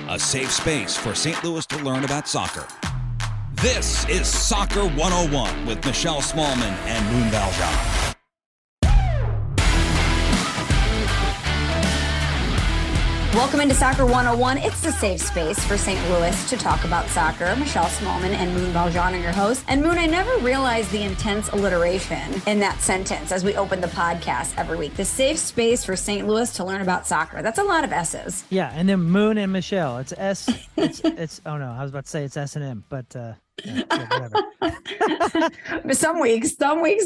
a safe space for St. Louis to learn about soccer. This is Soccer 101 with Michelle Smallman and Moon Valjean. Welcome into Soccer 101. It's the safe space for St. Louis to talk about soccer. Michelle Smallman and Moon Valjean are your hosts. And Moon, I never realized the intense alliteration in that sentence as we open the podcast every week. The safe space for St. Louis to learn about soccer. That's a lot of S's. Yeah, and then Moon and Michelle. It's S. It's oh no, I was about to say it's S&M, but whatever. Some weeks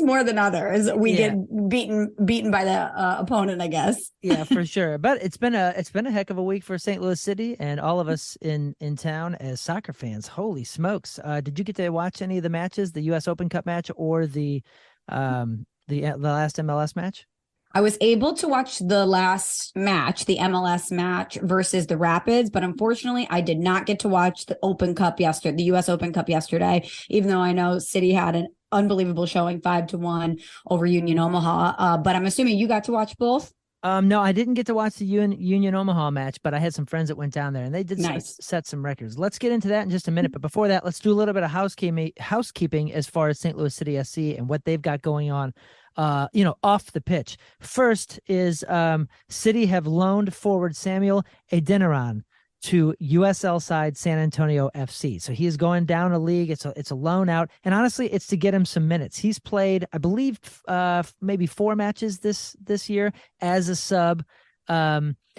more than others. We get beaten by the opponent, I guess. Yeah, for sure. But it's been a heck of a week for St. Louis City and all of us in town as soccer fans. Holy smokes! Did you get to watch any of the matches, the U.S. Open Cup match or the last MLS match? I was able to watch the last match, the MLS match versus the Rapids, but unfortunately, I did not get to watch the the U.S. Open Cup yesterday, even though I know City had an unbelievable showing 5-1 over Union Omaha. But I'm assuming you got to watch both? No, I didn't get to watch the Union Omaha match, but I had some friends that went down there and they did set some records. Let's get into that in just a minute. But before that, let's do a little bit of housekeeping as far as St. Louis City SC and what they've got going on. Off the pitch. First is City have loaned forward Samuel Adeniran to USL side San Antonio FC. So he is going down a league. It's a loan out. And honestly, it's to get him some minutes. He's played, I believe, maybe 4 matches this year as a sub.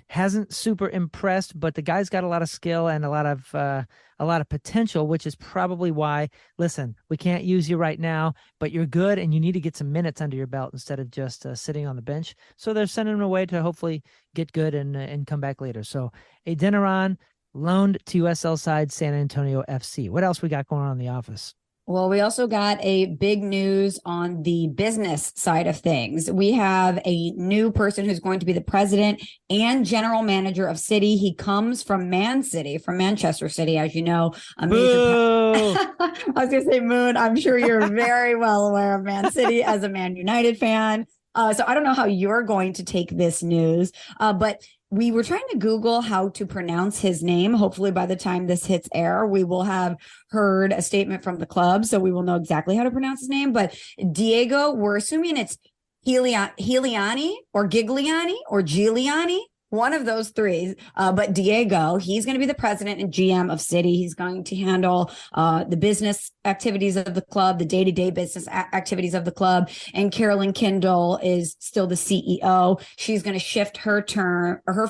Hasn't super impressed, but the guy's got a lot of skill and a lot of potential, which is probably why, listen, we can't use you right now, but you're good and you need to get some minutes under your belt instead of just sitting on the bench. So they're sending him away to hopefully get good and come back later. So Adeniran loaned to USL side San Antonio FC. What else we got going on in the office? Well, we also got a big news on the business side of things. We have a new person who's going to be the president and general manager of City. He comes from Manchester City, as you know. I was going to say, Moon, I'm sure you're very well aware of Man City as a Man United fan. So I don't know how you're going to take this news, but we were trying to Google how to pronounce his name. Hopefully by the time this hits air, we will have heard a statement from the club, so we will know exactly how to pronounce his name. But Diego, we're assuming it's Gigliani or Gigliani. One of those three, but Diego, he's going to be the president and GM of City. He's going to handle the business activities of the club, the day-to-day business activities of the club. And Carolyn Kindle is still the CEO. She's going to shift her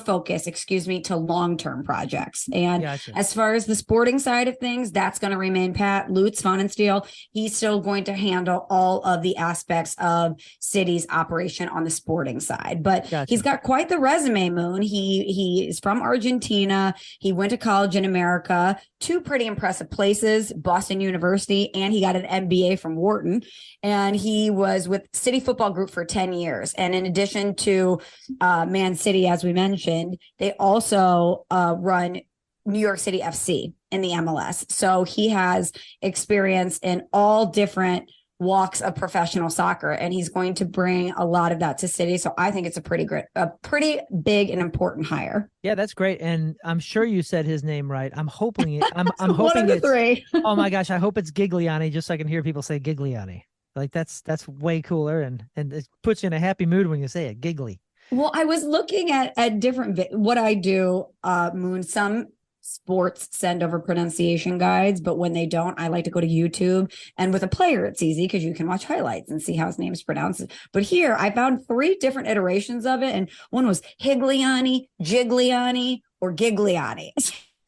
focus, to long-term projects. And Gotcha. As far as the sporting side of things, that's going to remain Pat Lutz Vonensteel. He's still going to handle all of the aspects of City's operation on the sporting side. But Gotcha. He's got quite the resume, Moon. He is from Argentina. He went to college in America, 2 pretty impressive places, Boston University, and he got an MBA from Wharton. And he was with City Football Group for 10 years. And in addition to Man City, as we mentioned, they also run New York City FC in the MLS. So he has experience in all different walks of professional soccer, and he's going to bring a lot of that to City. So I think it's a pretty big and important hire. Yeah, that's great. And I'm sure you said his name right. I'm hoping I'm hoping one of the 3. Oh my gosh, I hope it's Gigliani, just so I can hear people say Gigliani. Like that's way cooler, and it puts you in a happy mood when you say it, Giggly. Well, I was looking at different what I do, Moon. Some sports send over pronunciation guides, but when they don't, I like to go to YouTube. And with a player, it's easy because you can watch highlights and see how his name is pronounced. But here I found 3 different iterations of it. And one was Higliani, Gigliani, or Gigliani.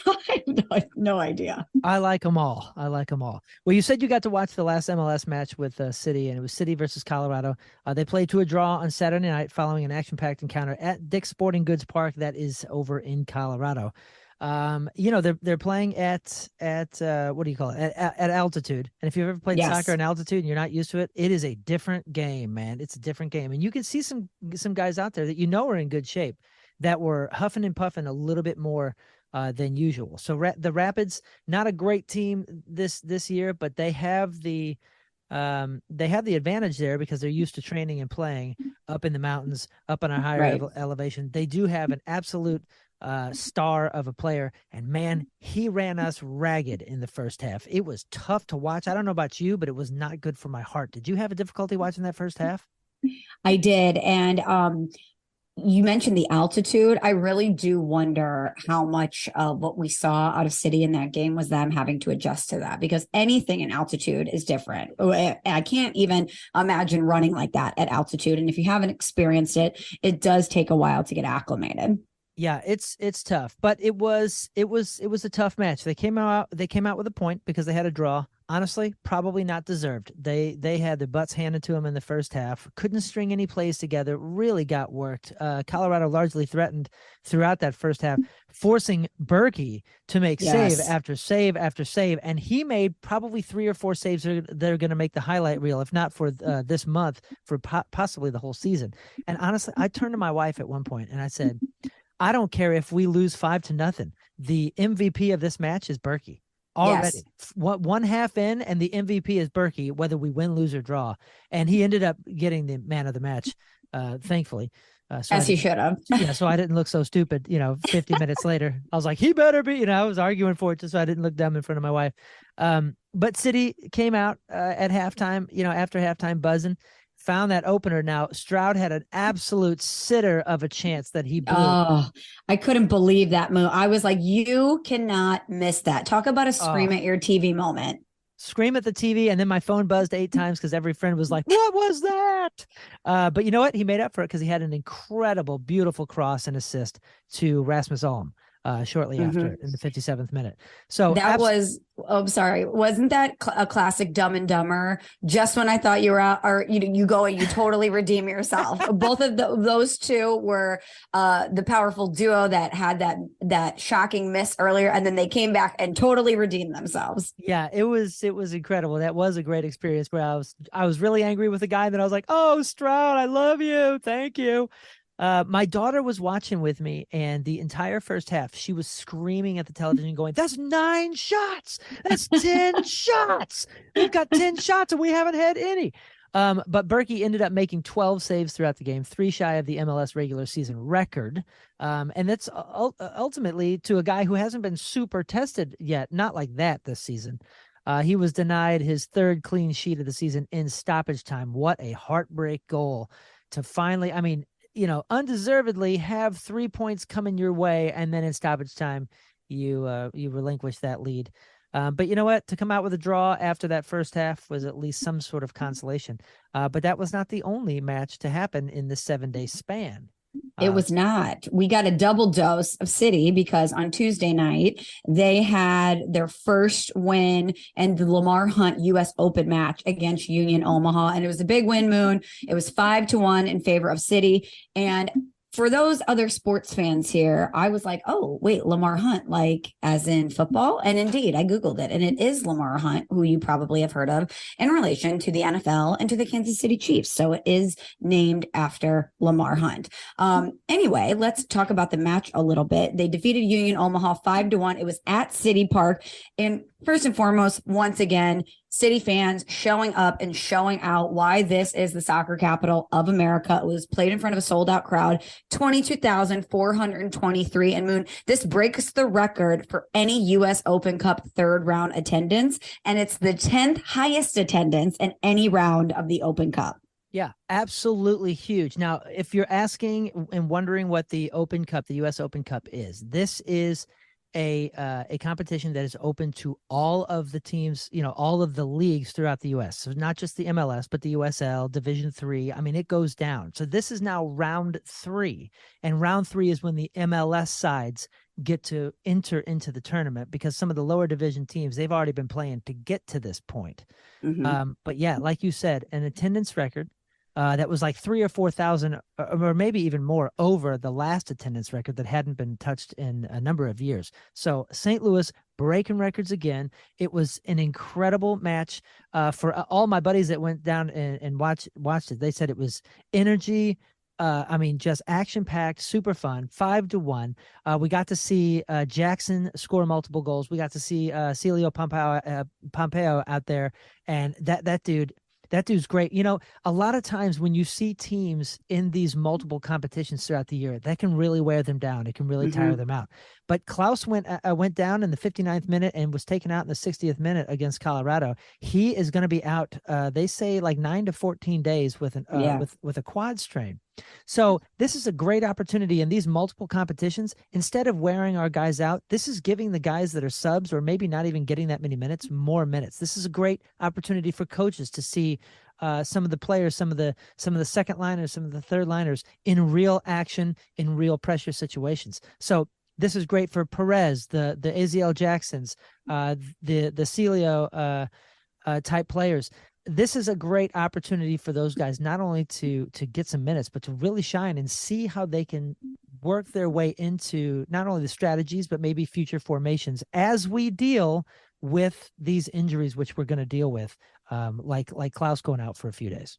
I have no idea. I like them all. Well, you said you got to watch the last MLS match with City, and it was City versus Colorado. They played to a draw on Saturday night following an action-packed encounter at Dick's Sporting Goods Park that is over in Colorado. They're playing at what do you call it? At altitude. And if you've ever played soccer in altitude and you're not used to it, it is a different game, man. It's a different game. And you can see some guys out there that are in good shape that were huffing and puffing a little bit more than usual. So the Rapids, not a great team this year, but they have the advantage there because they're used to training and playing up in the mountains, up on a higher elevation. They do have an absolute star of a player. And man, he ran us ragged in the first half. It was tough to watch. I don't know about you, but it was not good for my heart. Did you have a difficulty watching that first half? I did. And you mentioned the altitude. I really do wonder how much of what we saw out of City in that game was them having to adjust to that, because anything in altitude is different. I can't even imagine running like that at altitude. And if you haven't experienced it, it does take a while to get acclimated. Yeah, it's tough, but it was a tough match. They came out with a point because they had a draw. Honestly, probably not deserved. They had their butts handed to them in the first half. Couldn't string any plays together. Really got worked. Colorado largely threatened throughout that first half, forcing Bürki to make save after save after save, and he made probably 3 or 4 saves that are going to make the highlight reel, if not for this month, for possibly the whole season. And honestly, I turned to my wife at one point and I said, I don't care if we lose 5-0. The MVP of this match is Bürki. Already, one half in, and the MVP is Bürki, whether we win, lose, or draw. And he ended up getting the man of the match, thankfully. As he should have. Yeah, so I didn't look so stupid, 50 minutes later. I was like, he better be, I was arguing for it just so I didn't look dumb in front of my wife. But City came out at halftime, after halftime buzzing. Found that opener. Now, Stroud had an absolute sitter of a chance that he blew. Oh, I couldn't believe that move. I was like, you cannot miss that. Talk about a scream at your TV moment. Scream at the TV, and then my phone buzzed 8 times because every friend was like, what was that? But you know what? He made up for it because he had an incredible, beautiful cross and assist to Rasmus Alm shortly after in the 57th minute. So that wasn't that a classic Dumb and Dumber? Just when I thought you were out, or you go and you totally redeem yourself. Both of those two were the powerful duo that had that shocking miss earlier, and then they came back and totally redeemed themselves. Yeah, it was incredible. That was a great experience where I was really angry with the guy, that I was like, oh, Stroud, I love you, thank you. My daughter was watching with me, and the entire first half, she was screaming at the television going, that's 9 shots. That's 10 shots. We've got 10 shots and we haven't had any. But Bürki ended up making 12 saves throughout the game, 3 shy of the MLS regular season record. And that's ultimately to a guy who hasn't been super tested yet, not like that this season. He was denied his 3rd clean sheet of the season in stoppage time. What a heartbreak goal to finally, undeservedly have 3 points coming your way, and then in stoppage time, you relinquish that lead. But you know what? To come out with a draw after that first half was at least some sort of consolation. But that was not the only match to happen in the 7-day span. It was not. We got a double dose of City because on Tuesday night, they had their first win in the Lamar Hunt U.S. Open match against Union Omaha. And it was a big win, Moon. It was 5-1 in favor of City. And for those other sports fans here, I was like, oh, wait, Lamar Hunt, like as in football? And indeed, I Googled it, and it is Lamar Hunt, who you probably have heard of in relation to the NFL and to the Kansas City Chiefs. So it is named after Lamar Hunt. Anyway, let's talk about the match a little bit. They defeated Union Omaha 5-1. It was at City Park. And first and foremost, once again, City fans showing up and showing out why this is the soccer capital of America. It was played in front of a sold-out crowd, 22,423. And Moon, this breaks the record for any U.S. Open Cup 3rd round attendance, and it's the 10th highest attendance in any round of the Open Cup. Yeah, absolutely huge. Now, if you're asking and wondering what the Open Cup, the U.S. Open Cup is, this is a competition that is open to all of the teams, all of the leagues throughout the U.S. So not just the MLS, but the USL, Division III. I mean, it goes down. So this is now round 3, and round 3 is when the MLS sides get to enter into the tournament, because some of the lower division teams, they've already been playing to get to this point. But yeah, like you said, an attendance record that was like 3,000 or 4,000, or maybe even more, over the last attendance record that hadn't been touched in a number of years. So St. Louis breaking records again. It was an incredible match for all my buddies that went down and watched it. They said it was energy. Just action-packed, super fun, 5-1. We got to see Jackson score multiple goals. We got to see Celio Pompeo out there, and that dude, That dude's great. You know, a lot of times when you see teams in these multiple competitions throughout the year, that can really wear them down. It can really tire them out. But Klaus went down in the 59th minute and was taken out in the 60th minute against Colorado. He is going to be out. They say like 9 to 14 days with a quad strain. So this is a great opportunity in these multiple competitions. Instead of wearing our guys out, this is giving the guys that are subs or maybe not even getting that many minutes, more minutes. This is a great opportunity for coaches to see some of the players, some of the second liners, some of the third liners in real action, in real pressure situations. So this is great for Perez, the Aziel Jacksons, the Celio type players. This is a great opportunity for those guys not only to get some minutes, but to really shine and see how they can work their way into not only the strategies, but maybe future formations as we deal with these injuries, which we're going to deal with, like Klaus going out for a few days.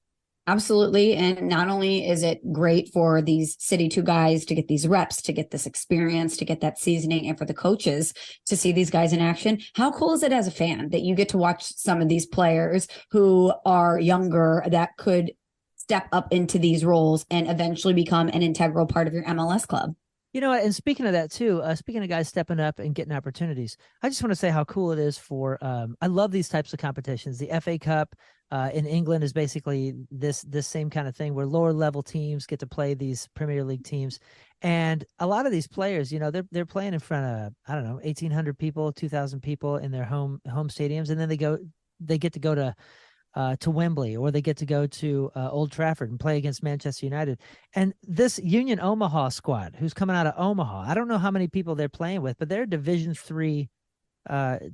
Absolutely. And not only is it great for these City 2 guys to get these reps, to get this experience, to get that seasoning, and for the coaches to see these guys in action. How cool is it as a fan that you get to watch some of these players who are younger that could step up into these roles and eventually become an integral part of your MLS club? You know, and speaking of that too, speaking of guys stepping up and getting opportunities, I just want to say how cool it is for, I love these types of competitions. The FA Cup in England is basically this same kind of thing where lower level teams get to play these Premier League teams. And a lot of these players, you know, they're playing in front of, I don't know, 1,800 people, 2,000 people in their home stadiums. And then they get to go to Wembley, or they get to go to Old Trafford and play against Manchester United. And this Union Omaha squad, who's coming out of Omaha, I don't know how many people they're playing with, but they're a Division III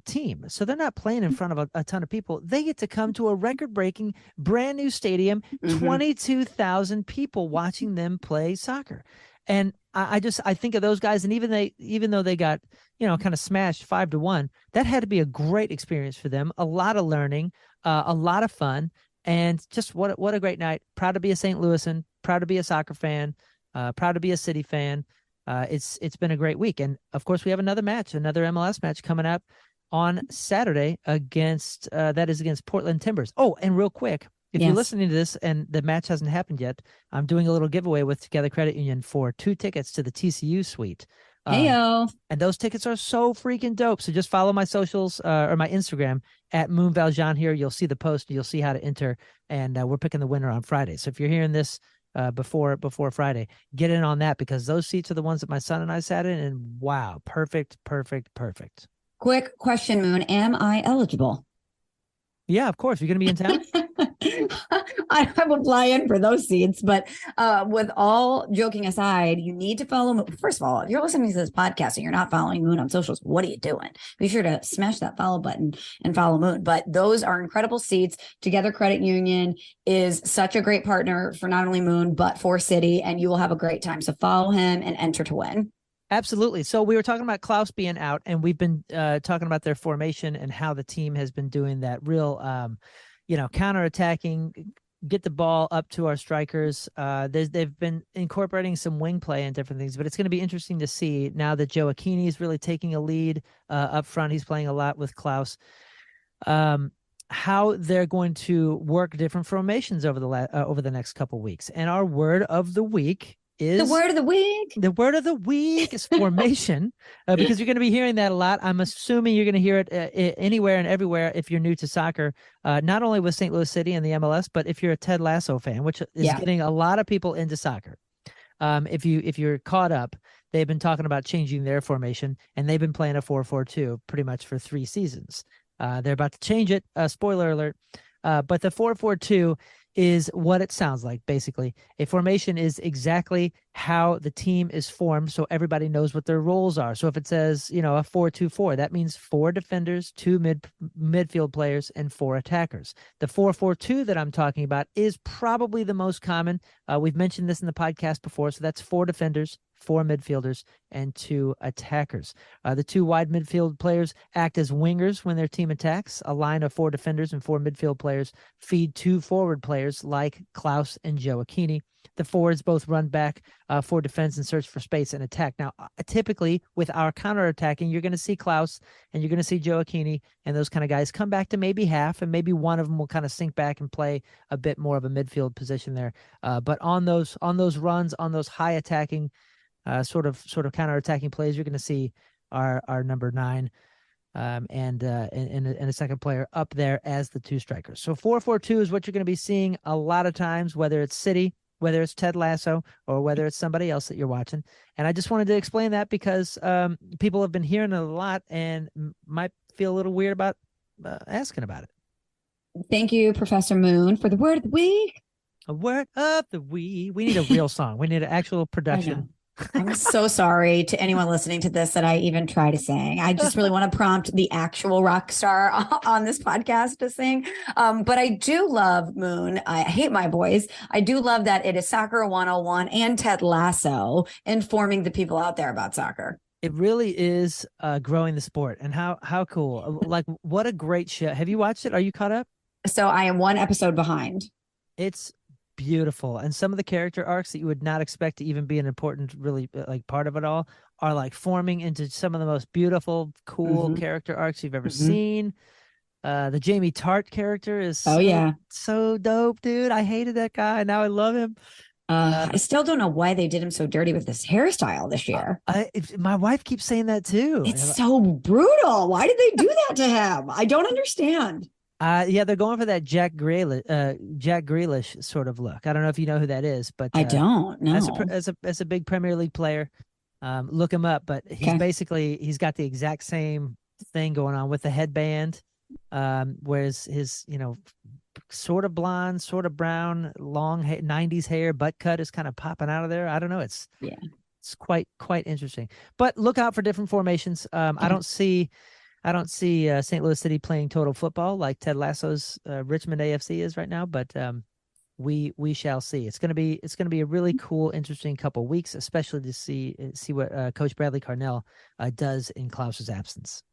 team. So they're not playing in front of a ton of people. They get to come to a record-breaking brand new stadium, 22,000 people watching them play soccer. And I think of those guys, and even though they got, you know, kind of smashed 5-1, that had to be a great experience for them. A lot of learning, a lot of fun, and just what a great night. Proud to be a St. Louisan, proud to be a soccer fan, proud to be a City fan. It's been a great week. And of course we have another MLS match coming up on Saturday against Portland Timbers. Oh, and real quick, if you're listening to this and the match hasn't happened yet, I'm doing a little giveaway with Together Credit Union for 2 tickets to the TCU suite. Heyo. And those tickets are so freaking dope. So just follow my socials or my Instagram at Moon Valjean here. You'll see the post. You'll see how to enter. And we're picking the winner on Friday. So if you're hearing this before Friday, get in on that, because those seats are the ones that my son and I sat in. And wow, perfect. Quick question, Moon. Am I eligible? Yeah, of course. You're going to be in town? I would fly in for those seats, but with all joking aside, you need to follow Moon. First of all, if you're listening to this podcast and you're not following Moon on socials, what are you doing? Be sure to smash that follow button and follow Moon. But those are incredible seats. Together Credit Union is such a great partner for not only Moon, but for City, and you will have a great time. So follow him and enter to win. Absolutely. So we were talking about Klaus being out, and we've been talking about their formation and how the team has been doing that real, counterattacking, get the ball up to our strikers. They've been incorporating some wing play and different things, but it's going to be interesting to see now that Joe Aquini is really taking a lead up front. He's playing a lot with Klaus. How they're going to work different formations over the next couple of weeks. And our word of the week is the word of the week. The word of the week is formation, because you're going to be hearing that a lot. I'm assuming you're going to hear it anywhere and everywhere if you're new to soccer, not only with St. Louis City and the MLS, but if you're a Ted Lasso fan, which is getting a lot of people into soccer. If you're caught up, they've been talking about changing their formation, and they've been playing a 4-4-2 pretty much for 3 seasons. They're about to change it. Spoiler alert. But the 4-4-2 is what it sounds like. Basically, a formation is exactly how the team is formed, so everybody knows what their roles are. So if it says, a 4-2-4, that means 4 defenders, 2 midfield players, and 4 attackers. The 4-4-2 that I'm talking about is probably the most common. We've mentioned this in the podcast before. So that's 4 defenders, 4 midfielders, and 2 attackers. The 2 wide midfield players act as wingers when their team attacks. A line of 4 defenders and 4 midfield players feed 2 forward players like Klaus and Gioacchini. The forwards both run back for defense and search for space and attack. Now, typically with our counterattacking, you're going to see Klaus and you're going to see Gioacchini and those kind of guys come back to maybe half, and maybe one of them will kind of sink back and play a bit more of a midfield position there. But on those runs, on those high attacking, sort of counterattacking plays, you're going to see our number 9 and a second player up there as the 2 strikers. So 4-4-2 is what you're going to be seeing a lot of times, whether it's City, whether it's Ted Lasso, or whether it's somebody else that you're watching. And I just wanted to explain that because people have been hearing it a lot and might feel a little weird about asking about it. Thank you, Professor Moon, for the word of the week. A word of the week. We need a real song. We need an actual production. I'm so sorry to anyone listening to this that I even try to sing. I just really want to prompt the actual rock star on this podcast to sing. But I do love Moon. I hate my voice. I do love that it is Soccer 101 and Ted Lasso informing the people out there about soccer. It really is growing the sport. And how cool. Like, what a great show. Have you watched it? Are you caught up? So I am 1 episode behind. It's beautiful, and some of the character arcs that you would not expect to even be an important really like part of it all are like forming into some of the most beautiful, cool character arcs you've ever seen. The Jamie Tart character is so dope, dude. I hated that guy, now I love him. I still don't know why they did him so dirty with this hairstyle this year. My wife keeps saying that too. It's so brutal. Why did they do that to him? I don't understand. Yeah, they're going for that Jack Grealish sort of look. I don't know if you know who that is, but I don't know. As a big Premier League player, look him up. But he's got the exact same thing going on with the headband, whereas his sort of blonde, sort of brown, long 90s hair, butt cut is kind of popping out of there. I don't know. It's quite interesting. But look out for different formations. I don't see St. Louis City playing total football like Ted Lasso's Richmond AFC is right now, but we shall see. It's gonna be a really cool, interesting couple weeks, especially to see what Coach Bradley Carnell does in Klaus's absence.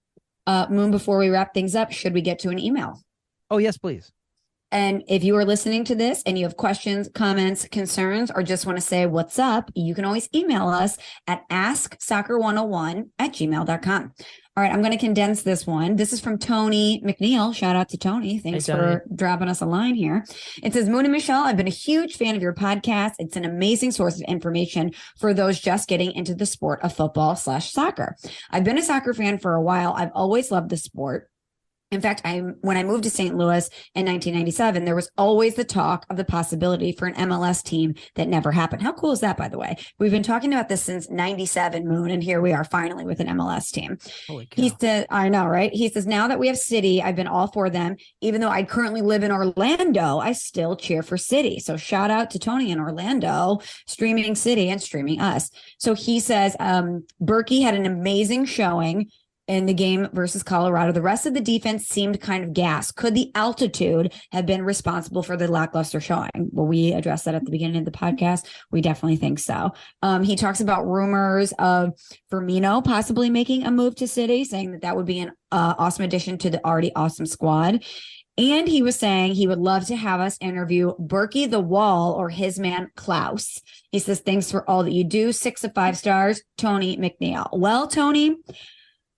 Moon, before we wrap things up, should we get to an email? Oh yes, please. And if you are listening to this and you have questions, comments, concerns, or just want to say what's up, you can always email us at asksoccer101@gmail.com. All right, I'm going to condense this one. This is from Tony McNeil. Shout out to Tony. Thanks for dropping us a line here. It says, Moon and Michelle, I've been a huge fan of your podcast. It's an amazing source of information for those just getting into the sport of football/soccer. I've been a soccer fan for a while. I've always loved the sport. In fact, when I moved to St. Louis in 1997, there was always the talk of the possibility for an MLS team that never happened. How cool is that, by the way? We've been talking about this since 97, Moon, and here we are finally with an MLS team. Holy cow. He said, I know, right? He says, now that we have City, I've been all for them. Even though I currently live in Orlando, I still cheer for City. So shout out to Tony in Orlando, streaming City and streaming us. So he says, Bürki had an amazing showing in the game versus Colorado. The rest of the defense seemed kind of gassed. Could the altitude have been responsible for the lackluster showing? Well, we addressed that at the beginning of the podcast. We definitely think so. He talks about rumors of Firmino possibly making a move to City, saying that would be an awesome addition to the already awesome squad. And he was saying he would love to have us interview Bürki the Wall or his man Klaus. He says, thanks for all that you do. 6 of 5 stars, Tony McNeil. Well, Tony,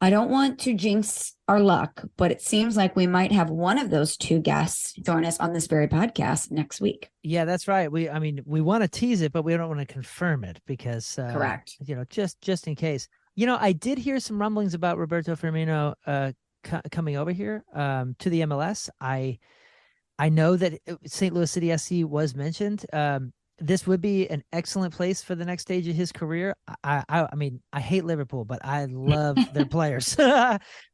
I don't want to jinx our luck, but it seems like we might have one of those 2 guests join us on this very podcast next week. Yeah, that's right. We want to tease it, but we don't want to confirm it because, correct. Just in case. I did hear some rumblings about Roberto Firmino coming over here to the MLS. I know that St. Louis City SC was mentioned. This would be an excellent place for the next stage of his career. I mean, I hate Liverpool, but I love their players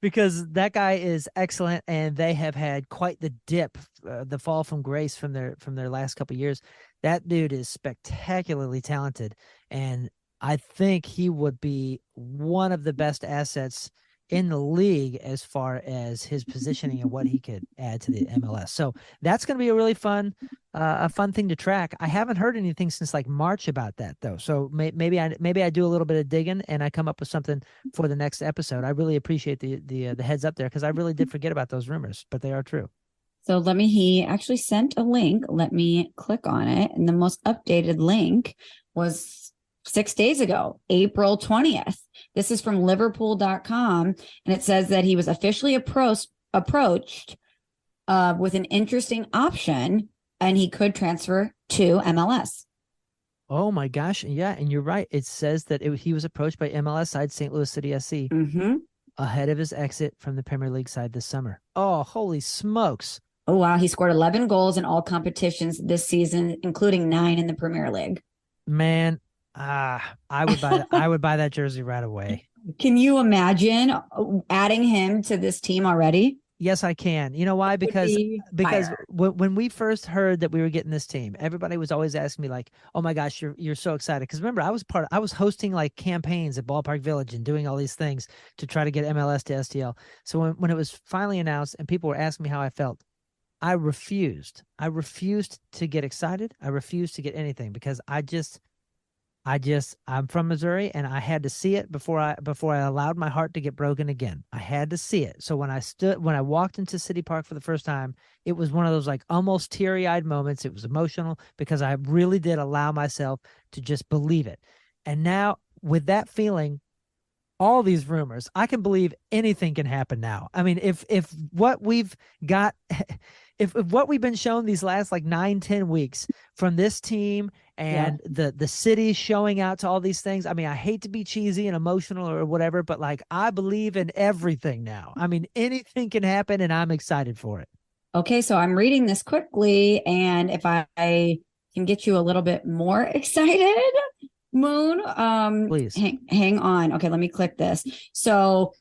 because that guy is excellent, and they have had quite the dip, the fall from grace from their last couple of years. That dude is spectacularly talented, and I think he would be one of the best assets in the league as far as his positioning and what he could add to the MLS. So that's going to be a really fun thing to track. I haven't heard anything since like March about that though. So maybe I do a little bit of digging and I come up with something for the next episode. I really appreciate the heads up there because I really did forget about those rumors, but they are true. So he actually sent a link. Let me click on it. And the most updated link was 6 days ago, April 20th. This is from Liverpool.com. And it says that he was officially approached with an interesting option and he could transfer to MLS. Oh my gosh. Yeah. And you're right. It says that he was approached by MLS side St. Louis City SC ahead of his exit from the Premier League side this summer. Oh, holy smokes. Oh, wow. He scored 11 goals in all competitions this season, including 9 in the Premier League. Man, I would buy that jersey right away. Can you imagine adding him to this team already? Yes, I can. You know why? Because when we first heard that we were getting this team, everybody was always asking me like, "Oh my gosh, you're so excited!" Because remember, I was hosting like campaigns at Ballpark Village and doing all these things to try to get MLS to STL. So when it was finally announced and people were asking me how I felt, I refused. I refused to get excited. I refused to get anything because I'm from Missouri and I had to see it before I allowed my heart to get broken again. I had to see it. So when I walked into City Park for the first time, it was one of those like almost teary-eyed moments. It was emotional because I really did allow myself to just believe it. And now with that feeling, all these rumors, I can believe anything can happen now. I mean, if what we've got, if what we've been shown these last like 9-10 weeks from this team and the city showing out to all these things, I mean, I hate to be cheesy and emotional or whatever, but like I believe in everything now. I mean, anything can happen and I'm excited for it. Okay, so I'm reading this quickly, and if I can get you a little bit more excited, Moon, please hang on. Okay, let me click this. So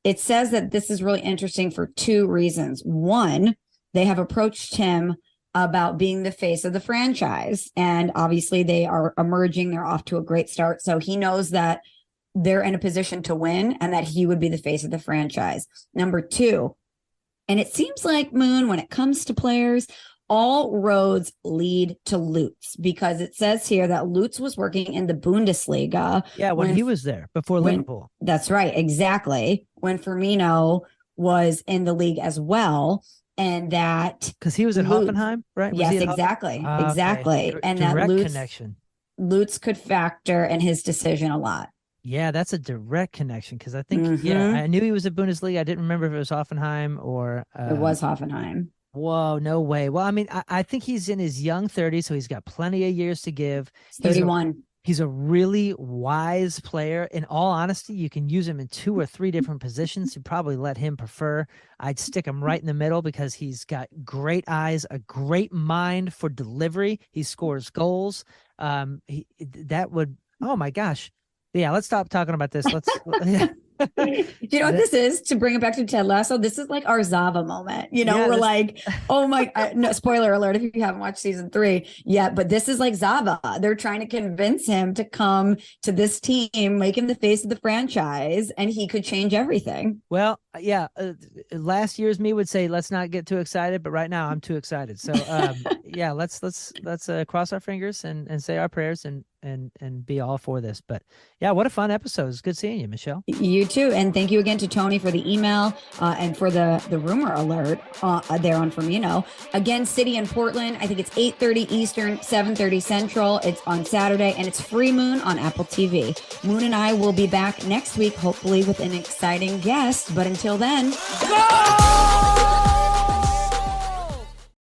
it says that this is really interesting for 2 reasons. One, they have approached him about being the face of the franchise, and obviously they are emerging. They're off to a great start. So he knows that they're in a position to win and that he would be the face of the franchise. Number 2, and it seems like, Moon, when it comes to players, all roads lead to Lutz, because it says here that Lutz was working in the Bundesliga. Yeah, when he was there before Liverpool. That's right, exactly. When Firmino was in the league as well, and that because he was at Hoffenheim, right? Yes, exactly, exactly. Okay. And direct that connection. Lutz could factor in his decision a lot. Yeah, that's a direct connection because I think I knew he was at Bundesliga. I didn't remember if it was Hoffenheim or it was Hoffenheim. Whoa, no way. Well, I mean, I think he's in his young 30s, so he's got plenty of years to give. 31. He's a really wise player. In all honesty, you can use him in 2 or 3 different positions. You'd probably let him prefer. I'd stick him right in the middle because he's got great eyes, a great mind for delivery. He scores goals. Oh my gosh. Yeah, let's stop talking about this. Do you know what this is? To bring it back to Ted Lasso, this is like our Zava moment. We're like, oh my, no, spoiler alert if you haven't watched season 3 yet, but this is like Zava. They're trying to convince him to come to this team, make him the face of the franchise, and he could change everything. Well, yeah, last year's me would say, let's not get too excited, but right now I'm too excited. So yeah, let's cross our fingers and say our prayers and be all for this. But yeah, what a fun episode. It's good seeing you, Michelle. You too. And thank you again to Tony for the email and for the rumor alert there on Firmino. Again, City in Portland, I think it's 8:30 Eastern, 7:30 Central. It's on Saturday, and it's free, Moon, on Apple TV. Moon and I will be back next week, hopefully with an exciting guest. But until then, go!